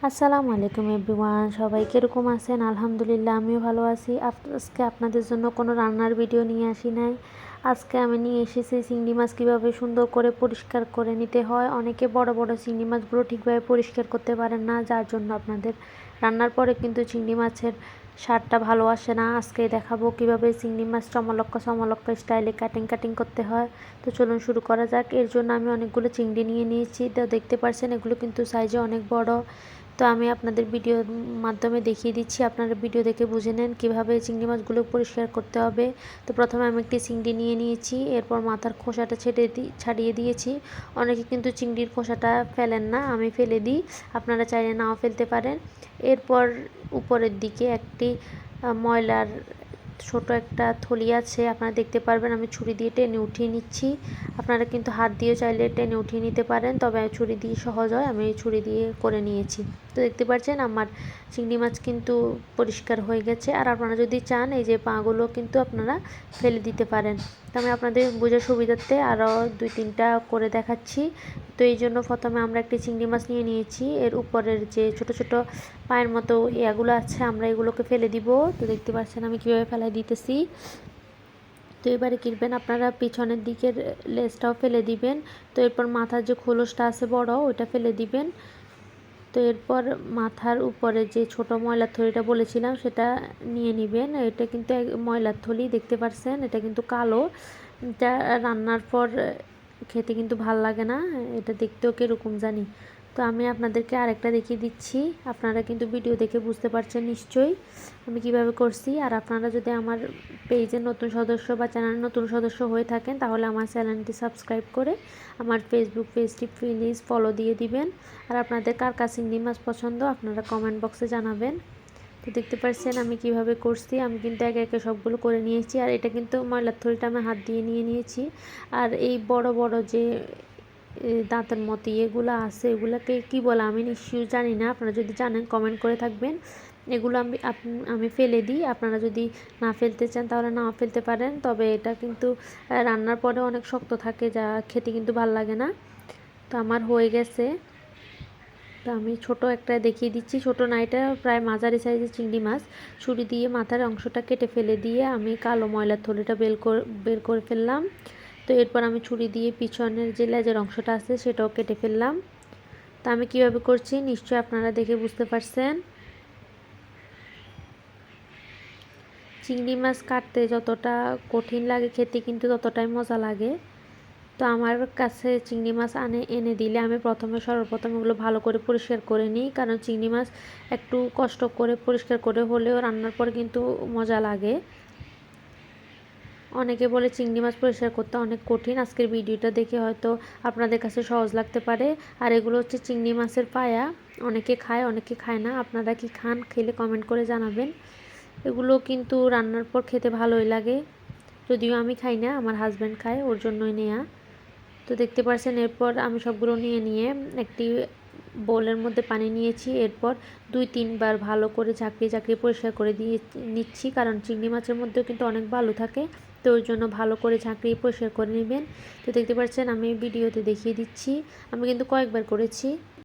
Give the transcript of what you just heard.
আসসালামু আলাইকুম এভরিওয়ান, সবাই কীরকম আছেন? আলহামদুলিল্লাহ আমিও ভালো আছি। আজকে আপনাদের জন্য কোনো রান্নার ভিডিও নিয়ে আসি নাই। আজকে আমি নিয়ে এসেছি চিংড়ি মাছ কীভাবে সুন্দর করে পরিষ্কার করে নিতে হয়। অনেকে বড় বড় চিংড়ি মাছগুলো ঠিকভাবে পরিষ্কার করতে পারেন না, যার জন্য আপনাদের রান্নার পরে কিন্তু চিংড়ি মাছের স্বাদটা ভালো আসে না। আজকে দেখাবো কীভাবে চিংড়ি মাছ চমলক্কা স্টাইলে কাটিং করতে হয়। তো চলুন শুরু করা যাক। এর জন্য আমি অনেকগুলো চিংড়ি নিয়ে নিয়েছি। তো দেখতে পাচ্ছেন এগুলো কিন্তু সাইজে অনেক বড়। তো আমি আপনাদের ভিডিওর মাধ্যমে দেখিয়ে দিচ্ছি, আপনারা ভিডিও দেখে বুঝে নেন কীভাবে চিংড়ি মাছগুলো পরিষ্কার করতে হবে। তো প্রথমে আমি একটি চিংড়ি নিয়ে নিয়েছি, এরপর মাথার খোসাটা ছাড়িয়ে দিয়েছি। অনেকে কিন্তু চিংড়ির খোসাটা ফেলেন না, আমি ফেলে দিই, আপনারা চাইলে নাও ফেলতে পারেন। এরপর উপরের দিকে একটি ময়লার ছোট একটা থলি আছে, আপনারা দেখতে পারবেন। আমি ছুরি দিয়ে টেনে উঠিয়ে নিচ্ছি। আপনারা কিন্তু হাত দিয়ে চাইলে টেনে উঠিয়ে নিতে পারেন, তবে ছুরি দিয়ে সহজ হয়, আমি ছুরি দিয়ে করে নিয়েছি। তো দেখতে পাচ্ছেন আমার চিংড়ি মাছ কিন্তু পরিষ্কার হয়ে গেছে। আর আপনারা যদি চান এই যে পাগুলো কিন্তু আপনারা ফেলে দিতে পারেন। তো আমি আপনাদের বোঝার সুবিধার্থে আরও 2-3টা করে দেখাচ্ছি। তো এই জন্য প্রথমে আমরা একটি চিংড়ি মাছ নিয়ে নিয়েছি, এর উপরের যে ছোট ছোট পায়ের মতো এগুলো আছে আমরা এগুলোকে ফেলে দিব। তো দেখতে পাচ্ছেন আমি কীভাবে ফেলাই দিতেছি। তো এবারে কিনবেন আপনারা পিছনের দিকের লেজটাও ফেলে দিবেন। তো এরপর মাথার যে খোলসটা আছে বড়, ওইটা ফেলে দিবেন। তো এরপর মাথার উপরে যে ছোট ময়লার থলিটা বলেছিলাম সেটা নিয়ে নেবেন। এটা কিন্তু ময়লার থলি, দেখতে পাচ্ছেন এটা কিন্তু কালো। এটা রান্নার পর খেতে কিন্তু ভাল লাগে না, এটা দেখতেও কীরকম জানি। তো আমি আপনাদেরকে আরেকটা দেখিয়ে দিচ্ছি, আপনারা কিন্তু ভিডিও দেখে বুঝতে পারছেন নিশ্চয়ই আমি কিভাবে করছি। আর আপনারা যদি আমার পেজের নতুন সদস্য বা চ্যানেলের নতুন সদস্য হয়ে থাকেন, তাহলে আমার চ্যানেলটি সাবস্ক্রাইব করে আমার ফেসবুক পেজটি প্লিজ ফলো দিয়ে দিবেন। আর আপনাদের কার কার চিংড়ি মাছ পছন্দ আপনারা কমেন্ট বক্সে জানাবেন। তো দেখতে পাচ্ছেন আমি কিভাবে করছি, আমি কিন্তু একে একে সবগুলো করে নিয়েছি। আর এটা কিন্তু ময়লার থলিটা আমি হাত দিয়ে নিয়ে নিয়েছি। আর এই বড় বড় যে দাঁতের মতো এগুলো আছে, এগুলোকে কি বলে আমি নিশ্চয়ই জানি না, আপনারা যদি জানেন কমেন্ট করে থাকবেন। এগুলো আমি ফেলে দিই, আপনারা যদি না ফেলতে চান তাহলে নাও ফেলতে পারেন। তবে এটা কিন্তু রান্নার পরে অনেক শক্ত থাকে, যা খেতে কিন্তু ভাল লাগে না। তো আমার হয়ে গেছে। তো আমি ছোট একটা দেখিয়ে দিচ্ছি, ছোট না, এটা প্রায় মাঝারি সাইজের চিংড়ি মাছ। ছুরি দিয়ে মাথার অংশটা কেটে ফেলে দিয়ে আমি কালো ময়লার থলিটা বের করে ফেললাম। তো এরপর আমি ছুরি দিয়ে পিছনের যে লেজের অংশটা আছে সেটাও কেটে ফেললাম। তো আমি কিভাবে করছি নিশ্চয়ই আপনারা দেখে বুঝতে পারছেন। চিংড়ি মাছ কাটতে যতটা কঠিন লাগে, খেতে কিন্তু ততটাই মজা লাগে। তো আমার কাছে চিংড়ি মাছ এনে দিলে আমি সর্বপ্রথম ওগুলো ভালো করে পরিষ্কার করে নিই, কারণ চিংড়ি মাছ একটু কষ্ট করে পরিষ্কার করে হলেও রান্নার পর কিন্তু মজা লাগে। অনেকে বলে চিংড়ি মাছ পরিষ্কার করতে অনেক কঠিন, আজকের ভিডিওটা দেখে হয়তো আপনাদের কাছে সহজ লাগতে পারে। আর এগুলো হচ্ছে চিংড়ি মাছের পায়া, অনেকে খায় অনেকে খায় না, আপনারা কি খান? খেলে কমেন্ট করে জানাবেন। এগুলো কিন্তু রান্নার পর খেতে ভালোই লাগে, যদিও আমি খাই না, আমার হাজব্যান্ড খায়, ওর জন্যই নেয়া। তো দেখতে পাচ্ছেন এরপর আমি সবগুলো নিয়ে একটি বোলের মধ্যে পানি নিয়েছি। এরপর 2-3 বার ভালো করে ঝাঁকিয়ে পরিষ্কার করে দিয়ে নিচ্ছি, কারণ চিংড়ি মাছের মধ্যেও কিন্তু অনেক বালু থাকে। তো ওই জন্য ভালো করে ঝাঁকিয়ে পরিষ্কার করে নেবেন। তো দেখতে পাচ্ছেন আমি ভিডিওতে দেখিয়ে দিচ্ছি, আমি কিন্তু কয়েকবার করেছি।